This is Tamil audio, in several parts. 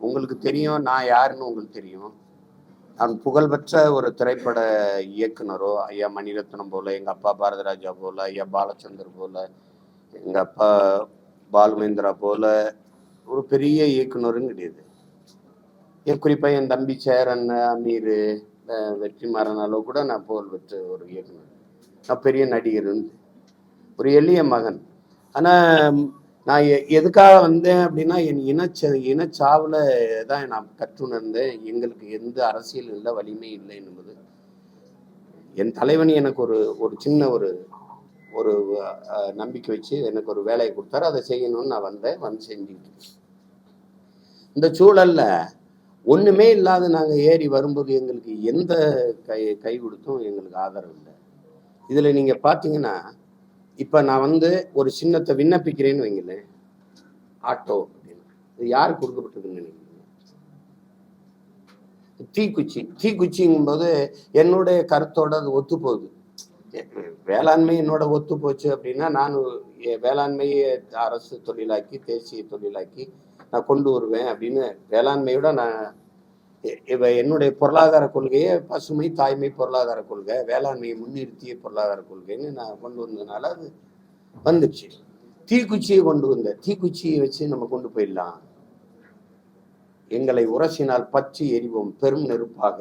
உங்களுக்கு தெரியும் நான் யாருன்னு உங்களுக்கு தெரியும். நான் புகழ்பெற்ற ஒரு திரைப்பட இயக்குனரோ, ஐயா மணிரத்னம் போல, எங்க அப்பா பாரதிராஜா போல, ஐயா பாலச்சந்தர் போல, எங்க அப்பா பாலுமேந்திரா போல ஒரு பெரிய இயக்குனரும் கிடையாது. குறிப்பா என் தம்பி சேரன், அமீர், வெற்றிமாறன் அளவு கூட நான் புகழ்பெற்ற ஒரு இயக்குனர். நான் பெரிய நடிகர், ஒரு எளிய மகன். ஆனா நான் எதுக்காக வந்தேன் அப்படின்னா, என் இனச்சாவுல தான் நான் கற்றுணர்ந்தேன். எங்களுக்கு எந்த அரசியல் இல்லை, வலிமை இல்லை என்பது. என் தலைவன் எனக்கு ஒரு சின்ன ஒரு நம்பிக்கை வச்சு எனக்கு ஒரு வேலையை கொடுத்தாரு. அதை செய்யணும்னு நான் வந்து செஞ்சுக்கிட்டு. இந்த சூழல்ல ஒண்ணுமே இல்லாத நாங்க ஏறி வரும்போது எங்களுக்கு எந்த கை கொடுத்தும் எங்களுக்கு ஆதரவு இல்லை. இதுல நீங்க பாத்தீங்கன்னா, இப்ப நான் வந்து ஒரு சின்னத்தை விண்ணப்பிக்கிறேன்னு வைங்களேன், ஆட்டோ அப்படின்னு, இது யாருக்கு கொடுக்கப்பட்டதுன்னு நினைக்கிறீங்க? தீக்குச்சிங்கும் போது என்னுடைய கருத்தோட அது ஒத்து போகுது. வேளாண்மை என்னோட ஒத்து போச்சு அப்படின்னா, நான் வேளாண்மையை அரசு தொழிலாக்கி தேசிய தொழிலாக்கி நான் கொண்டு வருவேன் அப்படின்னு வேளாண்மையோட நான் என்னுடைய பொருளாதார கொள்கையை பசுமை தாய்மை பொருளாதார கொள்கை, வேளாண்மையை முன்னிறுத்திய பொருளாதார கொள்கைன்னு நான் கொண்டு வந்ததுனால அது வந்துச்சு. தீக்குச்சியை கொண்டு வந்த தீக்குச்சியை வச்சு நம்ம கொண்டு போயிடலாம். எங்களை உரசினால் பற்றி எரிவோம் பெரும் நெருப்பாக,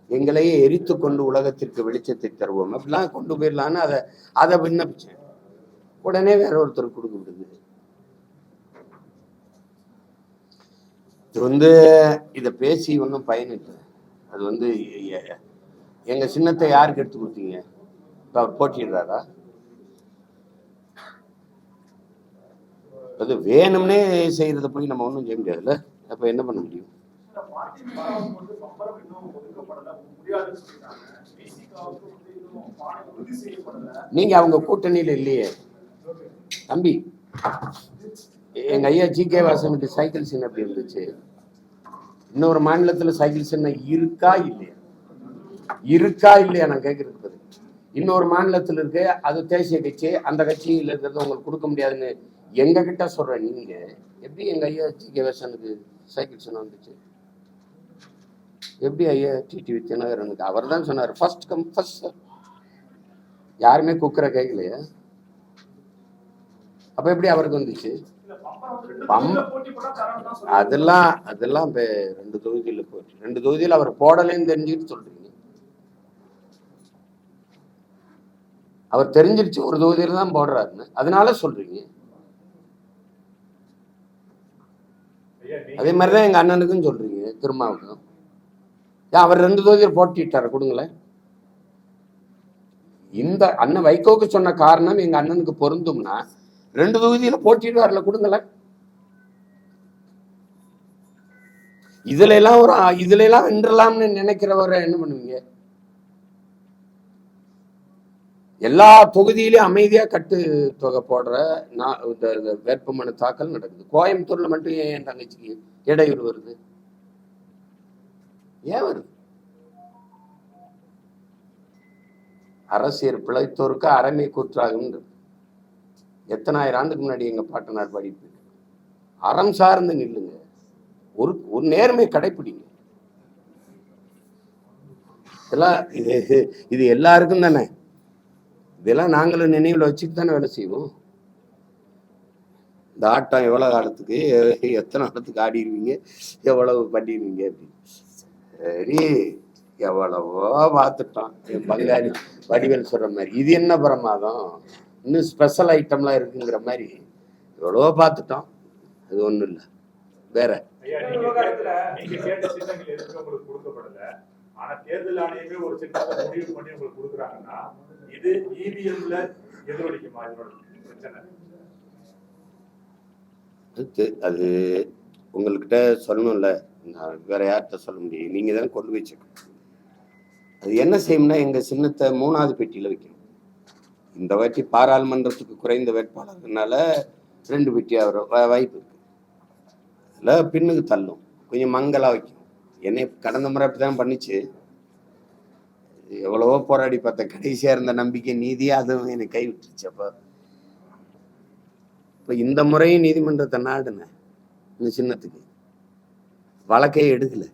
எங்களையே எரித்து கொண்டு உலகத்திற்கு வெளிச்சத்தை தருவோம் அப்படிலாம் கொண்டு போயிடலான்னு அதை விண்ணப்பிச்சேன். உடனே வேற ஒருத்தர் கொடுக்க விடுது. இது இதை பேசி ஒன்றும் பயனில்லை. அது எங்க சின்னத்தை யாருக்கு எடுத்து கொடுத்தீங்க? இப்ப அவர் போட்டிடுறாரா? அது வேணும்னே செய்யறத போய் நம்ம ஒன்றும் செய்ய முடியாதுல்ல. அப்ப என்ன பண்ண முடியும்? நீங்க அவங்க கூட்டணியில இல்லையே தம்பி. எங்க ஐயா ஜி.கே. வாசனுக்கு சைக்கிள் சின்ன அப்படி இருந்துச்சு. இன்னொரு மாநிலத்துல சைக்கிள் சின்ன இருக்கா இல்லையா நான் கேட்கறதுக்கு பதில். இன்னொரு மாநிலத்தில் இருக்கு, அது தேசிய கட்சி, அந்த கட்சியில் இருக்கிறது உங்களுக்கு கொடுக்க முடியாதுன்னு எங்க கிட்ட சொல்ற நீங்க எப்படி எங்க ஐயா ஜி.கே. வாசனுக்கு சைக்கிள் சின்ன வந்துச்சு? எப்படி ஐயா டிடிவி தினகரனுக்கு? அவர் தான் சொன்னார் ஃபர்ஸ்ட் கம் ஃபர்ஸ்ட். யாருமே குக்கரை கேட்கலையா? அப்ப எப்படி அவருக்கு வந்துச்சு? அதெல்லாம் 2 தொகுதியில போச்சு. 2 தொகுதியில் அவர் போடலன்னு தெரிஞ்சுட்டு சொல்றீங்க. அவர் தெரிஞ்சிருச்சு ஒரு தொகுதியில தான் போடுறாருன்னு, அதனால சொல்றீங்க. அதே மாதிரிதான் எங்க அண்ணனுக்கும் சொல்றீங்க, திருமாவுக்கும். அவர் 2 தொகுதியில் போட்டிட்டார கொடுங்களேன். இந்த அண்ணன் வைகோக்கு சொன்ன காரணம் எங்க அண்ணனுக்கு பொருந்தும்னா 2 தொகுதியில போட்டிடுவார்ல, கொடுங்களேன். இதுல எல்லாம் வென்றலாம்னு நினைக்கிறவரை என்ன பண்ணுவீங்க? எல்லா தொகுதியிலும் அமைதியா கட்டு தொகை போடுற வேட்புமனு தாக்கல் நடக்குது. கோயம்புத்தூர்ல மட்டும் ஏன் என் தங்கச்சிக்கு இடையூறு வருது? ஏன் வருது? அரசியல் பிழைத்தோருக்கு அறமை கூற்றாகும். எத்தனாயிரம் ஆண்டுக்கு முன்னாடி எங்க பாட்டனார் படிப்பு. அறம் சார்ந்து நில்லுங்க, ஒரு நேர்மை கடைப்பிடிங்க. இதெல்லாம் இது எல்லாருக்கும் தானே. இதெல்லாம் நாங்களும் நினைவுல வச்சுட்டு தானே வேலை செய்வோம். இந்த ஆட்டம் எவ்வளவு காலத்துக்கு, எத்தனை காலத்துக்கு ஆடிடுவீங்க, எவ்வளவு பண்ணிடுவீங்க அப்படின்னு. சரி, எவ்வளவோ பார்த்துட்டோம். என் பங்காளி வடிவேல் சொல்ற மாதிரி இது என்ன பிரமாதம், இன்னும் ஸ்பெஷல் ஐட்டம்லாம் இருக்குங்கிற மாதிரி எவ்வளவோ பார்த்துட்டோம். அது ஒண்ணும் இல்லை. வேற ஆனா தேர்தல் ஆணையமே ஒரு சின்னத்தை முடிவு பண்ணி உங்களுக்கு கொடுக்குறாங்கன்னா இது இவிஎம்ல எதிரொலிக்குமா? இதோட பிரச்சனை அது உங்கள்கிட்ட சொல்லணும்ல, நான் வேற யார்கிட்ட சொல்ல முடியும்? நீங்க தான் கொண்டு போய் சேர்க்கணும். அது என்ன செய்யும்னா, எங்க சின்னத்தை 3வது பெட்டியில வைக்கணும். இந்த வாட்டி பாராளுமன்றத்துக்கு குறைந்த வேட்பாளர்னால 2 பெட்டி வாய்ப்பு இருக்கு. அதுல பின்னுக்கு தள்ளும், கொஞ்சம் மங்களா வைக்கும். என்னை கடந்த முறை அப்படிதான் பண்ணிச்சு. எவ்வளவோ போராடி பார்த்த, கடைசியா இருந்த நம்பிக்கை நீதியா அதுவும் என்னை கைவிட்டுருச்சு. இப்ப இந்த முறையும் நீதிமன்றத்தை நாடுன இந்த சின்னத்துக்கு வழக்கே எடுக்கல.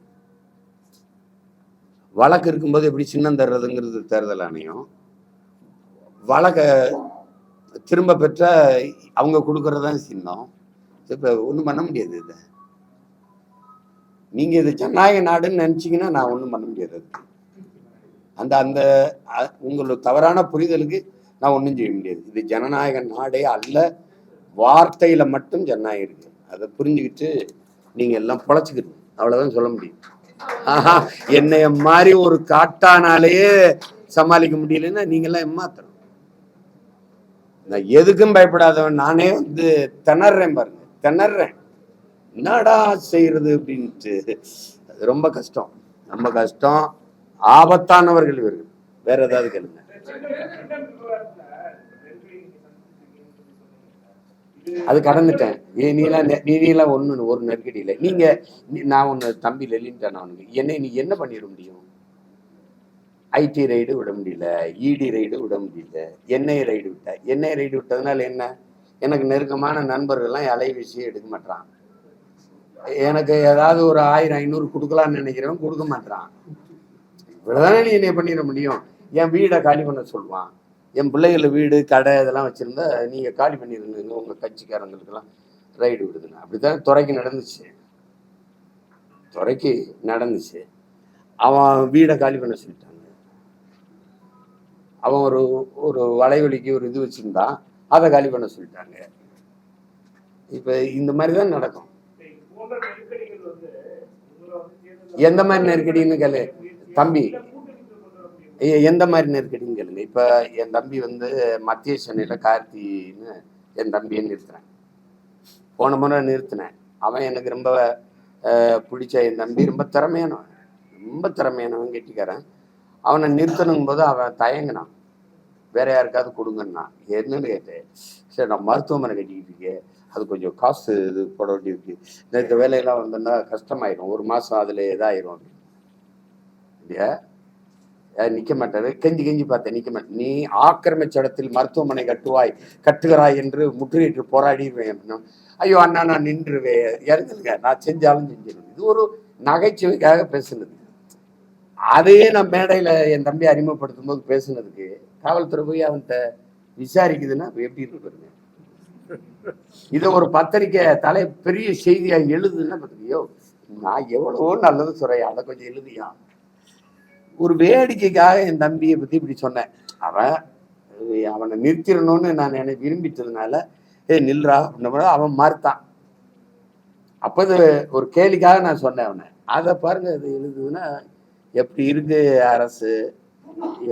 வழக்கு இருக்கும்போது எப்படி சின்னம் தர்றதுங்கிறது தேர்தல் ஆணையம். வழக்க திரும்ப பெற்ற அவங்க கொடுக்கறதான் சின்னம். இப்ப ஒண்ணும் பண்ண முடியாது. இதை நீங்க இது ஜனநாயக நாடுன்னு நினைச்சீங்கன்னா நான் ஒண்ணும் பண்ண முடியாது. அந்த அந்த உங்களோட தவறான புரிதலுக்கு நான் ஒன்றும் செய்ய முடியாது. இது ஜனநாயக நாடே அல்ல, வார்த்தையில மட்டும் ஜனநாயகம் இருக்கு. அதை புரிஞ்சுக்கிட்டு நீங்க எல்லாம் பொழைச்சிக்கணும், அவ்வளவுதான் சொல்ல முடியும். என்னைய மாதிரி ஒரு காட்டானாலேயே சமாளிக்க முடியலன்னா நீங்க எல்லாம் ஏமாத்தணும். நான் எதுக்கும் பயப்படாதவன், நானே வந்து திணறேன் பாருங்க, திணறேன் என்னடா செய்யறது அப்படின்ட்டு. ரொம்ப கஷ்டம், ரொம்ப கஷ்டம். ஆபத்தானவர்கள் இவர்கள். வேற ஏதாவது கேளுங்க. அது கடந்துட்டேன். நீலாம் ஒண்ணு ஒரு நெருக்கடி இல்லை. நீங்க நான் ஒண்ணு தம்பி லெலின்ட்டேன் அவனுக்கு, நீ என்ன பண்ணிட முடியும்? ஐடி ரைடு விட முடியல, இடி ரைடு விட முடியல, என்ஐ ரைடு விட்ட. என்ஐ ரைடு விட்டதுனால என்ன? எனக்கு நெருக்கமான நண்பர்கள்லாம் அலைவீசியே எடுக்க மாட்டான். எனக்கு ஏதாவது ஒரு 1000-500 கொடுக்கலான்னு நினைக்கிறவன் கொடுக்க மாட்டான். இவ்வளவுதானே நீ என்ன பண்ணிட முடியும்? என் வீடை காலி பண்ண சொல்லுவான். என் பிள்ளைகள் வீடு கடை இதெல்லாம் வச்சிருந்தா நீங்க காலி பண்ணிருந்தீங்க, உங்க கட்சிக்காரங்களுக்கெல்லாம் ரைடு விடுதுங்க. அப்படித்தான் துறைக்கு நடந்துச்சு. துறைக்கு நடந்துச்சு. அவன் வீடை காலி பண்ண சொல்லிட்டாங்க. அவன் ஒரு ஒரு வலைவலிக்கு ஒரு இது வச்சிருந்தான், அதை காலி பண்ண சொல்லிட்டாங்க. இப்ப இந்த மாதிரிதான் நடக்கும். எந்த மாதிரி நெருக்கடின்னு கேளு தம்பி, எந்த மாதிரி நெருக்கடின்னு கேளுங்க. இப்ப என் தம்பி வந்து மத்திய சென்னையில கார்த்தின்னு என் தம்பியை நிறுத்தினேன். போன முறை நிறுத்தினேன். அவன் எனக்கு ரொம்ப பிடிச்ச என் தம்பி, ரொம்ப திறமையானவன், ரொம்ப திறமையானவன், கெட்டிக்காரன். அவனை நிறுத்தணும் போது அவன் தயங்கினான், வேற யாருக்காவது கொடுங்கன்னா. என்னன்னு கேட்டேன். சரி, நான் மருத்துவமனை கட்டிக்கிட்டு இருக்கேன், அது கொஞ்சம் காசு இது போட வேண்டி இருக்கு, இந்த வேலையெல்லாம் வந்தோன்னா கஷ்டமாயிரும், ஒரு மாசம் அதுல இதாயிரும் அப்படின்னு. இல்லையா, நிக்க மாட்டாரு. கெஞ்சி கெஞ்சி பார்த்தேன், நிக்க மாட்டேன். நீ ஆக்கிரமிச்ச இடத்தில் மருத்துவமனை கட்டுகிறாய் என்று முற்றுகையிட்டு போராடிடுவேன் அப்படின்னா, ஐயோ அண்ணா நான் நின்றுவேன், இறங்குங்க, நான் செஞ்சாலும் செஞ்சிருவேன். இது ஒரு நகைச்சுவைக்காக பேசுனது. அதையே நான் மேடையில என் தம்பி அறிமுகப்படுத்தும் போது பேசுனதுக்கு காவல்துறை போய் அவன்கிட்ட விசாரிக்குதுன்னா எப்படி இருக்கு பாருங்க. இதை ஒரு பத்திரிக்கை தலை பெரிய செய்தியா எழுதுன்னா பாத்தீங்கயோ, நான் எவ்வளவோ நல்லது சொல்றேன், அதை கொஞ்சம் எழுதியா. ஒரு வேடிக்கைக்காக என் தம்பியை பத்தி இப்படி சொன்னேன். அவனை நிறுத்திடணும்னு நான் எனக்கு விரும்பிட்டதுனால நில்றா அப்படின்ற அவன் மறுத்தான். அப்ப இது ஒரு கேலிக்காக நான் சொன்னேன் அவனை. அதை பாருங்க, அது எழுதுதுன்னா எப்படி இருக்கு அரசு,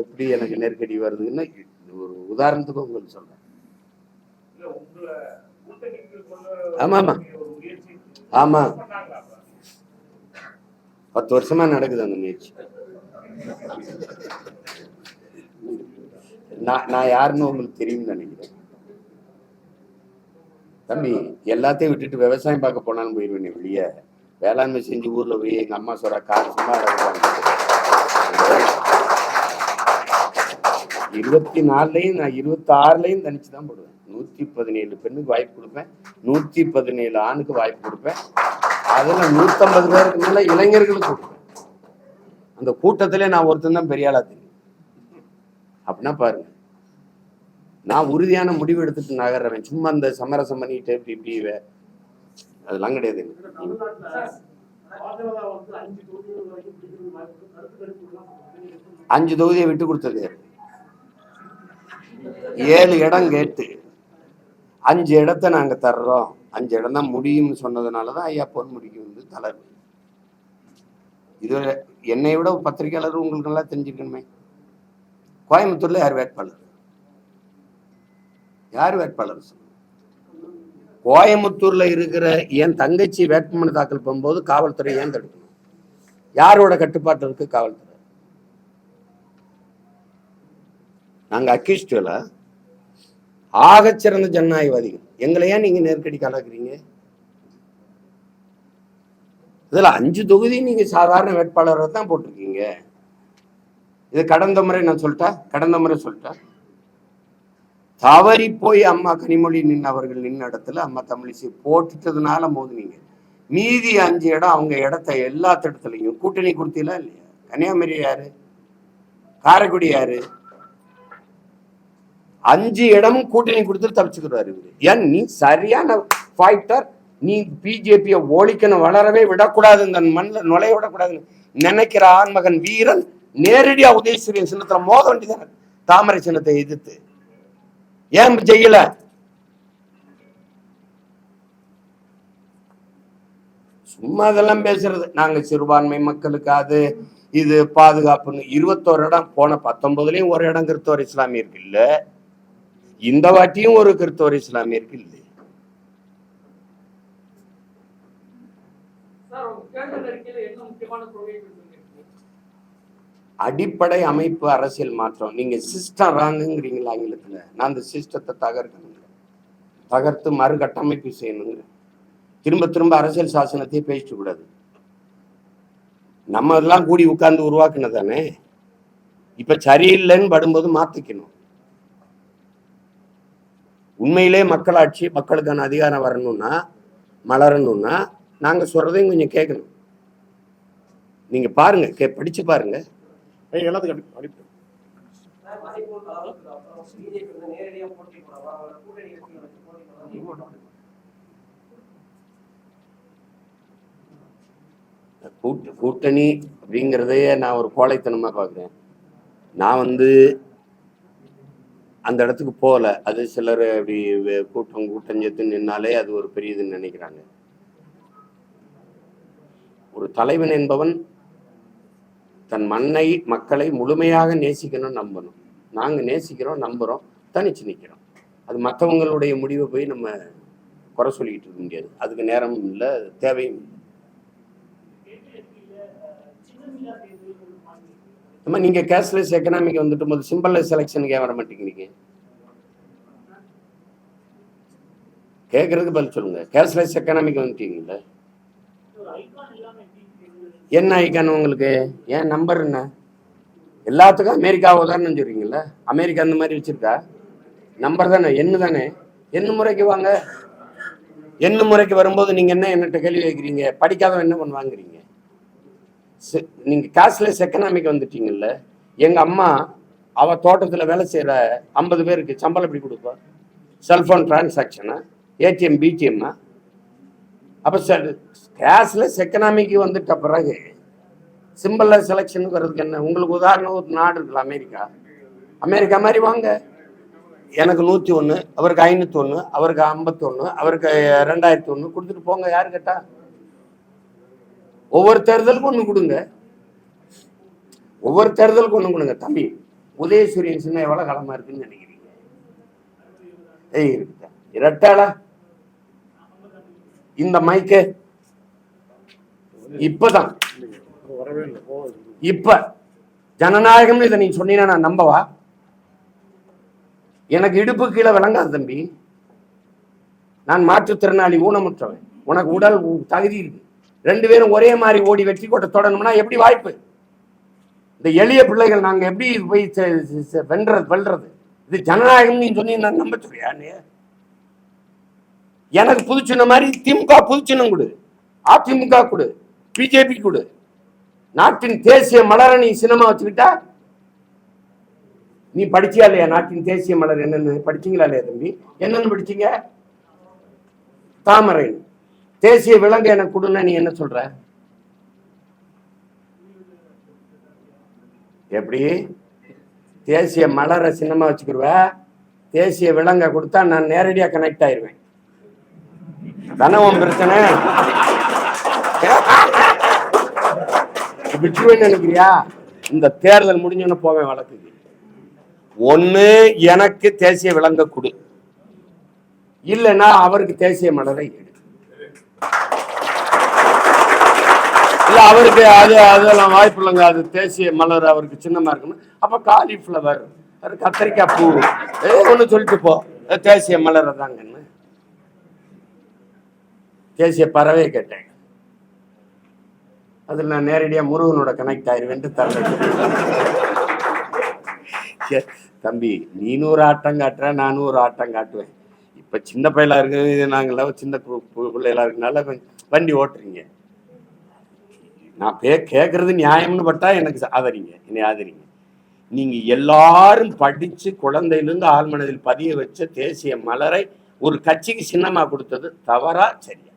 எப்படி எனக்கு நெருக்கடி வருதுன்னு ஒரு உதாரணத்துக்கு உங்களுக்கு சொல்றேன். ஆமா ஆமா ஆமா, 10 வருஷமா நடக்குது அந்த முயற்சி. நான் யாருன்னு உங்களுக்கு தெரியும்னு நினைக்கிறேன். தம்பி, எல்லாத்தையும் விட்டுட்டு விவசாயம் பார்க்க போனாலும் போயிடுவேன் வெளியே. வேளாண்மை செஞ்சு ஊர்ல போய் எங்க அம்மா சொல்ற கார் சும்மா 24லயும் நான் 26லயும் தனிச்சுதான் போடுவேன். 117 பெண்ணுக்கு வாய்ப்பு கொடுப்பேன், 117 ஆணுக்கு வாய்ப்பு கொடுப்பேன். அதுல 150 பேருக்கு மேல இளைஞர்களுக்கு கொடுப்பேன். அந்த கூட்டத்திலே நான் ஒருத்தன் தான் பெரிய ஆளா தெரியும். அப்படின்னா பாருங்க, நான் உறுதியான முடிவு எடுத்துட்டு நகர்றேன். சும்மா இந்த சமரசம் பண்ணிட்டு இப்படி அதெல்லாம் கிடையாது. 5 தொகுதியை விட்டு கொடுத்தது, 7 இடம் கேட்டு 5 இடத்தை நாங்க தர்றோம், 5 இடம் தான் முடியும்னு சொன்னதுனாலதான் ஐயா பொன்முடிக்கு வந்து தலைமை. இது என்னை விட பத்திரிகையாளர் உங்களுக்கு நல்லா தெரிஞ்சுக்கணுமே. கோயம்புத்தூர்ல யார் வேட்பாளர்? சொல்லுங்க. கோயம்புத்தூர்ல இருக்கிற என் தங்கச்சி வேட்புமனு தாக்கல் பண்ணும்போது காவல்துறை ஏன் தடுக்கணும்? யாரோட கட்டுப்பாட்டு இருக்கு காவல்துறை? நாங்க அக்யூஸ்டுல ஆகச்சிறந்த ஜனநாயகவாதிகள், எங்களை ஏன் நீங்க நெருக்கடி கலக்குறீங்க? இதுல 5 தொகுதி நீங்க சாதாரண வேட்பாளரை தான் போட்டிருக்கீங்க. இது கடந்த முறை சொல்லிட்டேன். தவறி போய் அம்மா கனிமொழி அவர்கள் நின்ன இடத்துல அம்மா தமிழிசை போட்டுட்டதுனால மோதுனீங்க. மீதி 5 இடம் அவங்க இடத்த எல்லா திட்டத்திலையும் கூட்டணி கொடுத்தீங்களா இல்லையா? கன்னியாகுமரி யாரு, காரைக்குடி யாரு, 5 இடமும் கூட்டணி கொடுத்து தப்பிச்சுக்கிறாரு. ஏன் நீ சரியான ஃபைட்டர், நீ பிஜேபியை ஒழிக்கணும், வளரவே விடக்கூடாது, இந்த மண்ணில் நுழைய விடக்கூடாதுன்னு நினைக்கிற ஆண்மகன் வீரன் நேரடியா உதயசூரியன் சின்னத்துல மோத வேண்டியதான, தாமரை சின்னத்தை எதிர்த்து. ஏன் செய்யல? சும்மா அதெல்லாம் பேசுறது. நாங்க சிறுபான்மை மக்களுக்கு அது இது பாதுகாப்புன்னு 21 இடம், போன 19லயும் ஒரு இடம் கிறிஸ்தவர் இஸ்லாமியருக்கு இல்ல, இந்த வாட்டியும் ஒரு கிறிஸ்தவர் இஸ்லாமியருக்கு இல்லை. அடிப்படை அமைப்பு அரசியல் மாற்றம். நீங்க சிஸ்டம் ராங்குங்கிறீங்களா ஆங்கிலத்துல, நான் அந்த சிஸ்டத்தை தகர்க்கணுங்க, தகர்த்து மறுகட்டமைப்பு செய்யணுங்க. திரும்ப திரும்ப அரசியல் சாசனத்தையே பேசிட்டு கூடாது. நம்ம எல்லாம் கூடி உட்கார்ந்து உருவாக்குனதானே, இப்ப சரியில்லைன்னு படும்போது மாத்திக்கணும். உண்மையிலே மக்களாட்சி, மக்களுக்கான அதிகாரம் வரணும்னா, மலரணும்னா நாங்க சொல்றதையும் கொஞ்சம் கேட்கணும். நீங்க பாருங்க, படிச்சு பாருங்க. கூட்டணி அப்படிங்கிறதையே நான் ஒரு கோழைத்தனமா பாக்குறேன். நான் அந்த இடத்துக்கு போகல. அது சிலர் அப்படி கூட்டம் சேர்த்து நின்னாலே அது ஒரு பெரியதுன்னு நினைக்கிறாங்க. ஒரு தலைவன் என்பவன் தன் மண்ணை, மக்களை முழுமையாக நேசிக்கணும்னு நம்பணும். நாங்க நேசிக்கிறோம், நம்புறோம், தனிச்சு நிற்கிறோம். அது மற்றவங்களுடைய முடிவை போய் நம்ம குறை சொல்லிக்கிட்டு இருக்க முடியாது. அதுக்கு நேரமும் இல்லை, தேவையும் இல்லை. நீங்க கேஷ்லெஸ் எக்கனாமிக் வந்துட்டு போது சிம்பிள் செலெக்ஷனுக்கு வர மாட்டேங்கிறீங்க. கேட்கறதுக்கு பதில் சொல்லுங்க. கேஷ்லெஸ் எக்கனாமிக் வந்துட்டீங்கல்ல, என்ன ஐக்கான் உங்களுக்கு? ஏன் நம்பர் என்ன? எல்லாத்துக்கும் அமெரிக்கா உதாரணம் சொல்றீங்கல்ல, அமெரிக்கா அந்த மாதிரி வச்சிருக்கா? நம்பர் தானே, எண்ணு தானே. எண்ணு முறைக்கு வாங்க. எண்ணு முறைக்கு வரும்போது நீங்க என்ன என்னட்ட கேள்வி கேட்குறீங்க? படிக்காதவன் என்ன பண்ணுவாங்கிறீங்க? நீங்க கேஷ்லெஸ் எக்கனாமிக் வந்துட்டீங்கல்ல. எங்க அம்மா அவ தோட்டத்துல வேலை செய்யற 50 பேருக்கு சம்பளம் எப்படி கொடுப்பா? செல்போன் டிரான்சாக்ஷனா, ஏடிஎம், பிடிஎம்மா? அப்ப கேஷ்லெஸ் எக்கனாமிக்கு வந்துட்ட பிறகு சிம்பிள் செலெக்ஷன் வர்றதுக்கு என்ன? உங்களுக்கு உதாரணம் ஒரு நாடு இருக்குல்ல, அமெரிக்கா. அமெரிக்கா மாதிரி வாங்க. எனக்கு 101, அவருக்கு 501, அவருக்கு 51, அவருக்கு 2001 கொடுத்துட்டு போங்க. யாரு கேட்டா? ஒவ்வொரு தேர்தலுக்கும் ஒண்ணு கொடுங்க, ஒவ்வொரு தேர்தலுக்கும் ஒண்ணு கொடுங்க. தம்பி, உதயசூரியன் சின்ன எவ்வளவு காலமா இருக்குன்னு நினைக்கிறீங்க? இருக்குதா இரட்டாளா? இந்த மைக்கு இப்பதான், இப்ப ஜனநாயகம் இதை நீ சொன்னீங்கன்னா நான் நம்பவா? எனக்கு இடுப்பு கீழே விளங்காது தம்பி. நான் மாற்றுத்திறனாளி, ஊனமுற்றவன். உனக்கு உடல் தகுதி இருக்கு. 2 பேரும் ஒரே மாதிரி ஓடி வெற்றி கோட்டை தொடணும்னா எப்படி வாய்ப்பு? இந்த எளிய பிள்ளைகள் நாங்க எப்படி போய் வெல்றது? இது ஜனநாயகம் நீ சொன்னீங்க, நான் நம்ப சொல்றியா? எனக்கு புதுச்சின்ன மாதிரி திமுக புதுச்சின்னம் கொடு, அதிமுக கொடு, பிஜேபி கொடு. நாட்டின் தேசிய மலரை நீ சின்னமா வச்சுக்கிட்டா நீ படிச்சியா இல்லையா? நாட்டின் தேசிய மலர் என்னன்னு படிச்சீங்களா இல்லையா தம்பி? என்னன்னு படிச்சீங்க? தாமரை. தேசிய விலங்கு எனக்கு கொடுன்னா நீ என்ன சொல்ற? எப்படி தேசிய மலரை சின்னமா வச்சுக்கிடுவ? தேசிய விலங்கை கொடுத்தா நான் நேரடியா கனெக்ட் ஆயிருவேன். தனவம் பிரச்சனை விட்டுருவேன்னு நினைக்கிறியா? இந்த தேர்தல் முடிஞ்சோன்னு போவேன் வழக்குக்கு. ஒண்ணு எனக்கு தேசிய விலங்க கொடு, இல்லைன்னா அவருக்கு தேசிய மலரை எடு. இல்ல அவருக்கு அதெல்லாம் வாய்ப்பு இல்லைங்க, அது தேசிய மலர் அவருக்கு சின்னமா இருக்கணும். அப்ப காலிஃபிளவர், கத்திரிக்காய் பூ ஒண்ணு சொல்லிட்டு போ, தேசிய மலர் தாங்கன்னு. தேசிய பறவை கேட்டேன், அதில் நான் நேரடியா முருகனோட கனெக்ட் ஆயிருவேன். தம்பி, நீ ஒரு ஆட்டம் காட்டுற, நானும் ஒரு ஆட்டம் காட்டுவேன். இப்ப சின்ன பையலா இருக்கு, நாங்களாம் சின்ன பிள்ளைகளா இருக்கனால வண்டி ஓட்டுறீங்க. நான் கேட்கறது நியாயம்னு பட்டா எனக்கு ஆதரிங்க, என்னை ஆதரிங்க. நீங்க எல்லாரும் படிச்சு குழந்தையிலிருந்து ஆழ்மனதில் பதிய வச்ச தேசிய மலரை ஒரு கட்சிக்கு சின்னமா கொடுத்தது தவறா சரியா?